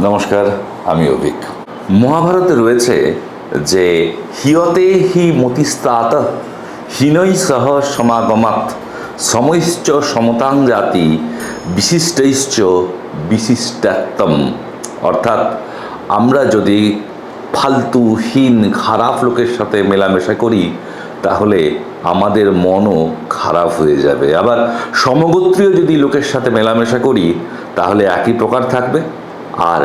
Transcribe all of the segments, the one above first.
নমস্কার, আমি অভিক। মহাভারতে রয়েছে যে হিয়তে হি মতিস্তাত হীনৈ সহ সমাগমাত সমৈশ্চ সমতাং জাতি বিশিষ্টৈশ্চ বিশিষ্টাত্তম। অর্থাৎ আমরা যদি ফালতু হীন খারাপ লোকের সাথে মেলামেশা করি তাহলে আমাদের মনও খারাপ হয়ে যাবে। আবার সমগোত্রীয় যদি লোকের সাথে মেলামেশা করি তাহলে একই প্রকার থাকবে। আর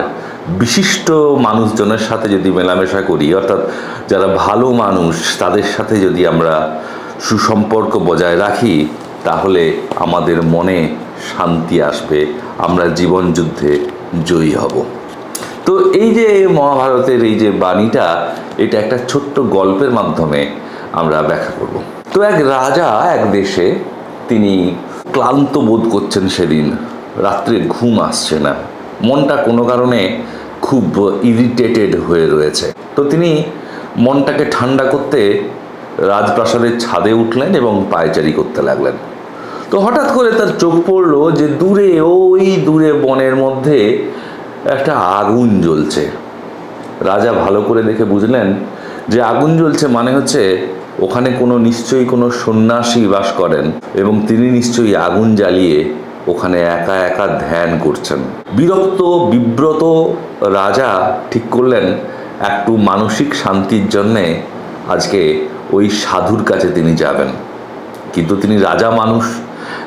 বিশিষ্ট মানুষজনের সাথে যদি মেলামেশা করি, অর্থাৎ যারা ভালো মানুষ, তাদের সাথে যদি আমরা সুসম্পর্ক বজায় রাখি তাহলে আমাদের মনে শান্তি আসবে, আমরা জীবন যুদ্ধে জয়ী হব। তো এই যে মহাভারতের এই যে বাণীটা, এটা একটা ছোট্ট গল্পের মাধ্যমে আমরা ব্যাখ্যা করব। তো এক রাজা এক দেশে, তিনি ক্লান্ত বোধ করছেন, সেদিন রাত্রে ঘুম আসছে না, মনটা কোনো কারণে খুব ইরিটেটেড হয়ে রয়েছে। তো তিনি মনটাকে ঠান্ডা করতে রাজপ্রাসাদের ছাদে উঠলেন এবং পায়চারি করতে লাগলেন। তো হঠাৎ করে তার চোখ পড়লো যে দূরে বনের মধ্যে একটা আগুন জ্বলছে। রাজা ভালো করে দেখে বুঝলেন যে আগুন জ্বলছে মানে হচ্ছে ওখানে নিশ্চয়ই কোনো সন্ন্যাসী বাস করেন এবং তিনি নিশ্চয়ই আগুন জ্বালিয়ে ওখানে একা একা ধ্যান করছেন। বিব্রত রাজা ঠিক করলেন একটু মানসিক শান্তির জন্যে আজকে ওই সাধুর কাছে তিনি যাবেন। কিন্তু তিনি রাজা মানুষ,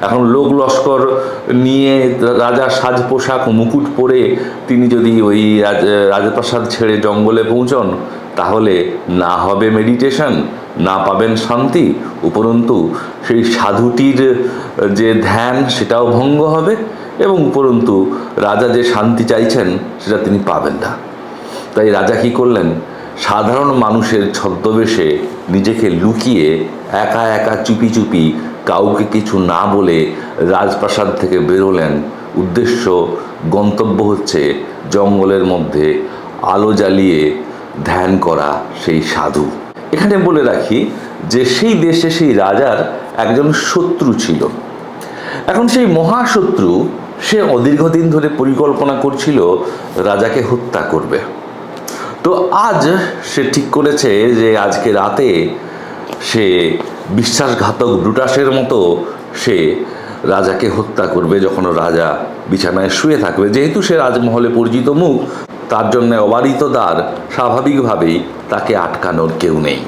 এখন লোক লস্কর নিয়ে রাজার সাজ পোশাক মুকুট পরে তিনি যদি ওই রাজপ্রাসাদ ছেড়ে জঙ্গলে পৌঁছন তাহলে না হবে মেডিটেশন, না পাবেন শান্তি, উপরন্তু সেই সাধুটির যে ধ্যান সেটাও ভঙ্গ হবে এবং উপরন্তু রাজা যে শান্তি চাইছেন সেটা তিনি পাবেন না। তাই রাজা কী করলেন, সাধারণ মানুষের ছদ্মবেশে নিজেকে লুকিয়ে একা একা চুপি চুপি কাউকে কিছু না বলে রাজপ্রাসাদ থেকে বেরোলেন। উদ্দেশ্য, গন্তব্য হচ্ছে জঙ্গলের মধ্যে আলো জ্বালিয়ে ধ্যান করা সেই সাধু। এখানে বলে রাখি যে সেই দেশে সেই রাজার একজন শত্রু ছিল। এখন সেই মহাশত্রু, সে অদীর্ঘদিন ধরে পরিকল্পনা করছিল রাজাকে হত্যা করবে। তো আজ সে ঠিক করেছে যে আজকে রাতে সে বিশ্বাসঘাতক ব্রুটাসের মতো সে রাজাকে হত্যা করবে যখন রাজা বিছানায় শুয়ে থাকবে। যেহেতু সে রাজমহলে পরিচিত মুখ, তার জন্য অবারিত দ্বার, স্বাভাবিকভাবেই তাকে আটকানোর কেউ নেই।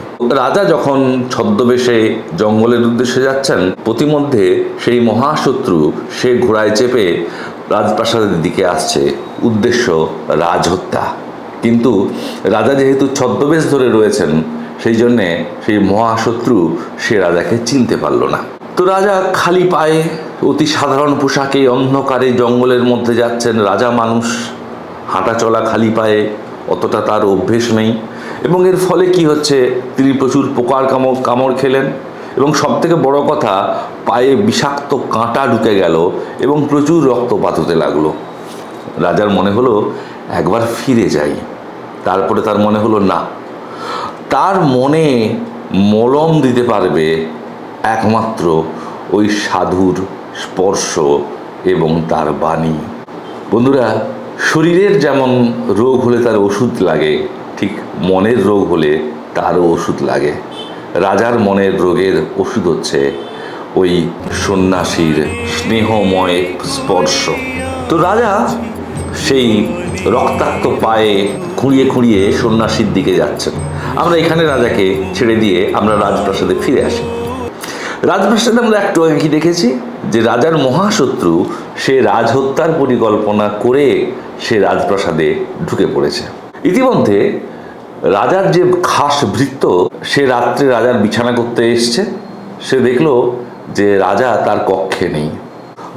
রাজা যখন ছদ্মবেশে জঙ্গলের উদ্দেশ্যে যাচ্ছেন, প্রতিমধ্যে সেই মহাশত্রু সে ঘোড়ায় চেপে রাজপ্রাসাদের দিকে আসছে, উদ্দেশ্য রাজহত্যা। কিন্তু রাজা যেহেতু ছদ্মবেশ ধরে রয়েছেন, সেই জন্যে সেই মহাশত্রু সে রাজাকে চিনতে পারল না। তো রাজা খালি পায়ে অতি সাধারণ পোশাকে অন্ধকারে জঙ্গলের মধ্যে যাচ্ছেন। রাজা মানুষ, হাঁটা চলা খালি পায়ে অতটা তার অভ্যেস নেই এবং এর ফলে কি হচ্ছে, তিনি প্রচুর পোকার কামড় খেলেন এবং সবথেকে বড় কথা, পায়ে বিষাক্ত কাঁটা ঢুকে গেল এবং প্রচুর রক্তপাত হতে লাগলো। রাজার মনে হলো একবার ফিরে যাই। তারপরে তার মনে হলো না, তার মনে মলম দিতে পারবে একমাত্র ওই সাধুর স্পর্শ এবং তার বাণী। বন্ধুরা, শরীরের যেমন রোগ হলে তার ওষুধ লাগে, ঠিক মনের রোগ হলে তারও ওষুধ লাগে। রাজার মনের রোগের ওষুধ হচ্ছে ওই সন্ন্যাসীর স্নেহময় স্পর্শ। তো রাজা সেই রক্তাক্ত পায়ে খুঁড়িয়ে সন্ন্যাসীর দিকে যাচ্ছেন। আমরা এখানে রাজাকে ছেড়ে দিয়ে আমরা রাজপ্রাসাদে ফিরে আসি। রাজপ্রাসাদে আমরা একটু আগে কি দেখেছি যে রাজার মহাশত্রু সে রাজহত্যার পরিকল্পনা করে সে রাজপ্রাসাদে ঢুকে পড়েছে। ইতিমধ্যে রাজার যে খাস ভৃত্য, সে রাত্রে রাজার বিছানা করতে এসছে। সে দেখলো যে রাজা তার কক্ষে নেই।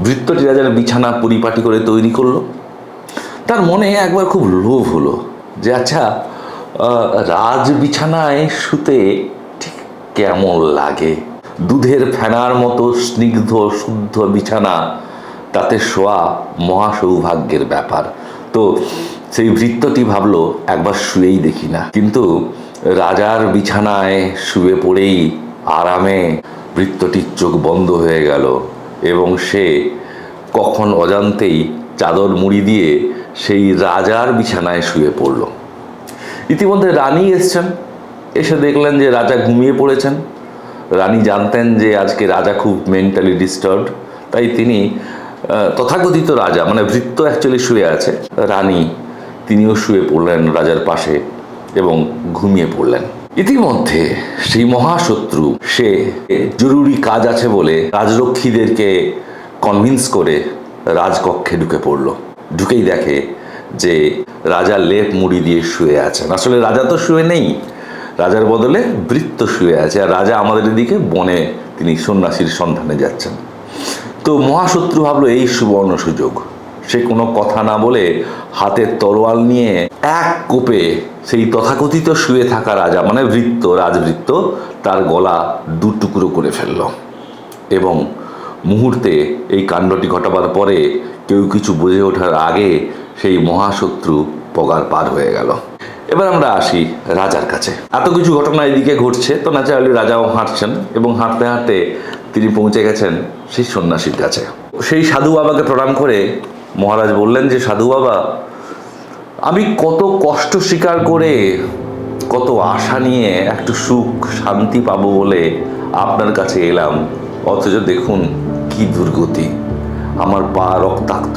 ভৃত্যটি রাজার বিছানা পরিপাটি করে তৈরি করলো। তার মনে একবার খুব লোভ হলো যে আচ্ছা, রাজ বিছানায় শুতে ঠিক কেমন লাগে। দুধের ফেনার মতো স্নিগ্ধ শুদ্ধ বিছানা, তাতে শোয়া মহাসৌভাগ্যের ব্যাপার। তো সেই ভৃত্যটি ভাবলো একবার শুয়েই দেখি না। কিন্তু রাজার বিছানায় শুয়ে পড়েই আরামে ভৃত্যটির চোখ বন্ধ হয়ে গেল এবং সে কখন অজান্তেই চাদর মুড়ি দিয়ে সেই রাজার বিছানায় শুয়ে পড়ল। ইতিমধ্যে রানী এসছেন, এসে দেখলেন যে রাজা ঘুমিয়ে পড়েছেন। রানী জানতেন যে আজকে রাজা খুব মেন্টালি ডিস্টার্বড, তাই তিনি তথাকথিত রাজা মানে ভৃত্য অ্যাকচুয়ালি শুয়ে আছে, রানী তিনিও শুয়ে পড়লেন রাজার পাশে এবং ঘুমিয়ে পড়লেন। ইতিমধ্যে সেই মহাশত্রু সে জরুরি কাজ আছে বলে রাজরক্ষীদেরকে কনভিন্স করে রাজকক্ষে ঢুকে পড়ল। ঢুকেই দেখে যে রাজা লেপ মুড়ি দিয়ে শুয়ে আছেন। আসলে রাজা তো শুয়ে নেই, রাজার বদলে ভৃত্য শুয়ে আছে, আর রাজা আমাদের এদিকে বনে তিনি সন্ন্যাসীর সন্ধানে যাচ্ছেন। তো মহাশত্রু ভাবলো এই সুবর্ণ সুযোগ, সে কোনো কথা না বলে হাতে তরোয়াল নিয়ে এক কোপে সেই তথাকথিত শুয়ে থাকা রাজা মানে ভৃত্য, রাজভৃত্য, তার গলা দু টুকরো করে ফেলল। এবং মুহূর্তে এই কাণ্ডটি ঘটাবার পরে কেউ কিছু বুঝে ওঠার আগে সেই মহাশত্রু পগার পার হয়ে গেল। এবার আমরা আসি রাজার কাছে। এত কিছু ঘটনা এদিকে ঘটছে, তো ন্যাচারালি রাজাও হাঁটছেন এবং হাঁটতে হাঁটতে তিনি পৌঁছে গেছেন সেই সন্ন্যাসীর কাছে। সেই সাধু বাবাকে প্রণাম করে মহারাজ বললেন যে সাধু বাবা, আমি কত কষ্ট স্বীকার করে কত আশা নিয়ে একটু সুখ শান্তি পাবো বলে আপনার কাছে এলাম, অথচ দেখুন কি দুর্গতি। আমার পা রক্তাক্ত,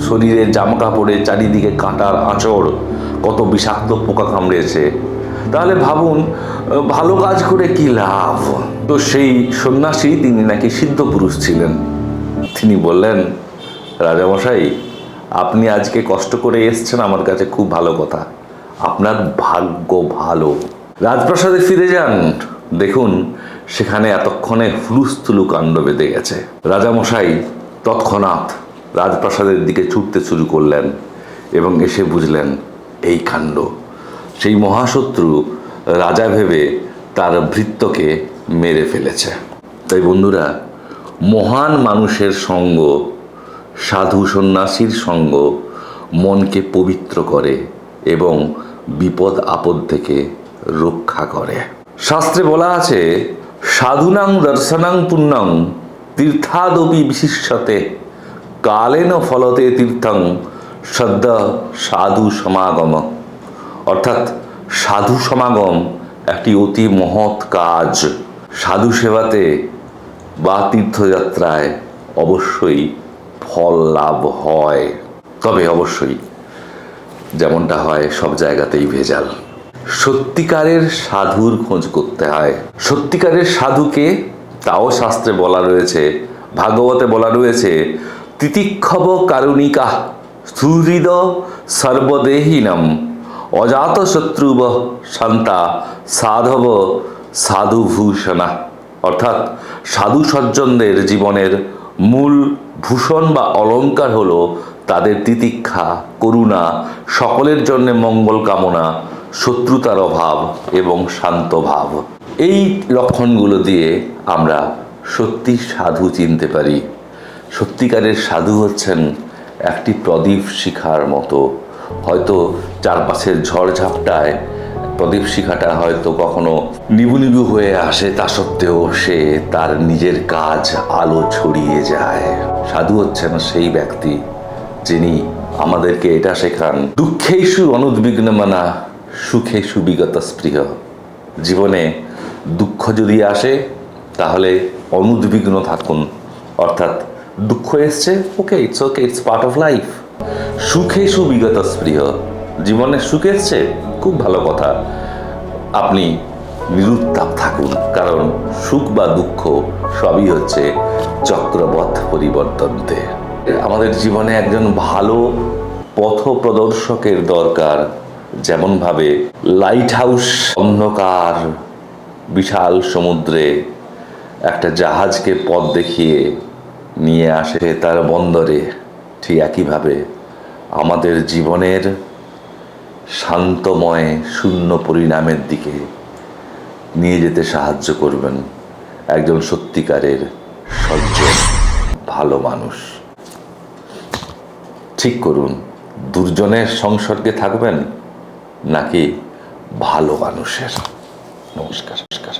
শরীরের জামা কাপড়ে চারিদিকে কাঁটার আঁচড়, কত বিষাক্ত পোকা কামড়েছে। তাহলে ভাবুন ভালো কাজ করে কি লাভ। তো সেই সন্ন্যাসী, তিনি নাকি সিদ্ধ পুরুষ ছিলেন, তিনি বললেন রাজামশাই, আপনি আজকে কষ্ট করে এসছেন আমার কাছে, খুব ভালো কথা, আপনার ভাগ্য ভালো। রাজপ্রাসাদে ফিরে যান, দেখুন সেখানে এতক্ষণে হুলুস্থুলু কাণ্ড বেঁধে গেছে। রাজামশাই তৎক্ষণাৎ রাজপ্রাসাদের দিকে ছুটতে শুরু করলেন এবং এসে বুঝলেন এই কাণ্ড। সেই মহাশত্রু রাজা ভেবে তার ভৃত্যকে মেরে ফেলেছে। তাই বন্ধুরা, মহান মানুষের সঙ্গ, সাধু সন্ন্যাসীর সঙ্গ মনকে পবিত্র করে এবং বিপদ আপদ থেকে রক্ষা করে। শাস্ত্রে বলা আছে, সাধুনাং দর্শনাং পুণ্যং তীর্থাদপি বিশিষ্যতে কালেন ফলতে তীর্থং সদ্য সাধু সমাগম। অর্থাৎ সাধু সমাগম একটি অতি মহৎ কাজ। সাধু সেবাতে বা তীর্থযাত্রায় অবশ্যই ফল লাভ হয়, তবে অবশ্যই যেমনটা হয় সব জায়গাতেই ভেজাল। সত্যিকারের সাধুর খোঁজ করতে হয়। সত্যিকারের সাধুকে, তাও শাস্ত্রে বলা রয়েছে, ভাগবতে বলা রয়েছে, তিতিক্ষব কারুণিকা সুহৃদ সর্বদেহিনম অজাত শত্রুব শান্তা সাধব সাধুভূষণা। অর্থাৎ সাধু সজ্জনদের জীবনের মূল ভূষণ বা অলঙ্কার হলো তাদের তিতিক্ষা, করুণা, সকলের জন্য মঙ্গল কামনা, শত্রুতার অভাব এবং শান্ত ভাব। এই লক্ষণগুলো দিয়ে আমরা সত্যি সাধু চিনতে পারি। সত্যিকারের সাধু হচ্ছেন একটি প্রদীপ শিখার মতো। হয়তো চারপাশের ঝড়ঝাপটায় প্রদীপ শিখাটা হয়তো কখনো নিবু নিবু হয়ে আসে, তা সত্ত্বেও সে তার নিজের কাজ আলো ছড়িয়ে যায়। সাধু হচ্ছেন সেই ব্যক্তি যিনি আমাদেরকে এটা শেখান, দুঃখেষু অনুদ্বিগ্নমনা সুখেষু বিগত স্পৃহ। জীবনে দুঃখ যদি আসে তাহলে অনুদ্বিগ্ন থাকুন, অর্থাৎ দুঃখ এসছে, ওকে, ইটস পার্ট অফ লাইফ। সুখেষু বিগত স্পৃহ, জীবনে সুখ এসছে, খুব ভালো কথা, আপনি নিরুত্তাপ থাকুন, কারণ সুখ বা দুঃখ সবই হচ্ছে চক্রবৎ পরিবর্তনতে। আমাদের জীবনে একজন ভালো পথ প্রদর্শকের দরকার, যেমনভাবে লাইট হাউস অন্ধকার বিশাল সমুদ্রে একটা জাহাজকে পথ দেখিয়ে নিয়ে আসে তার বন্দরে, ঠিক একইভাবে আমাদের জীবনের শান্তময় শূন্য পরিণামের দিকে নিয়ে যেতে সাহায্য করবেন একজন সত্যিকারের সজ্জন ভালো মানুষ। ঠিক করুন, দুর্জনের সংসর্গে থাকবেন নাকি ভালো মানুষের। নমস্কার।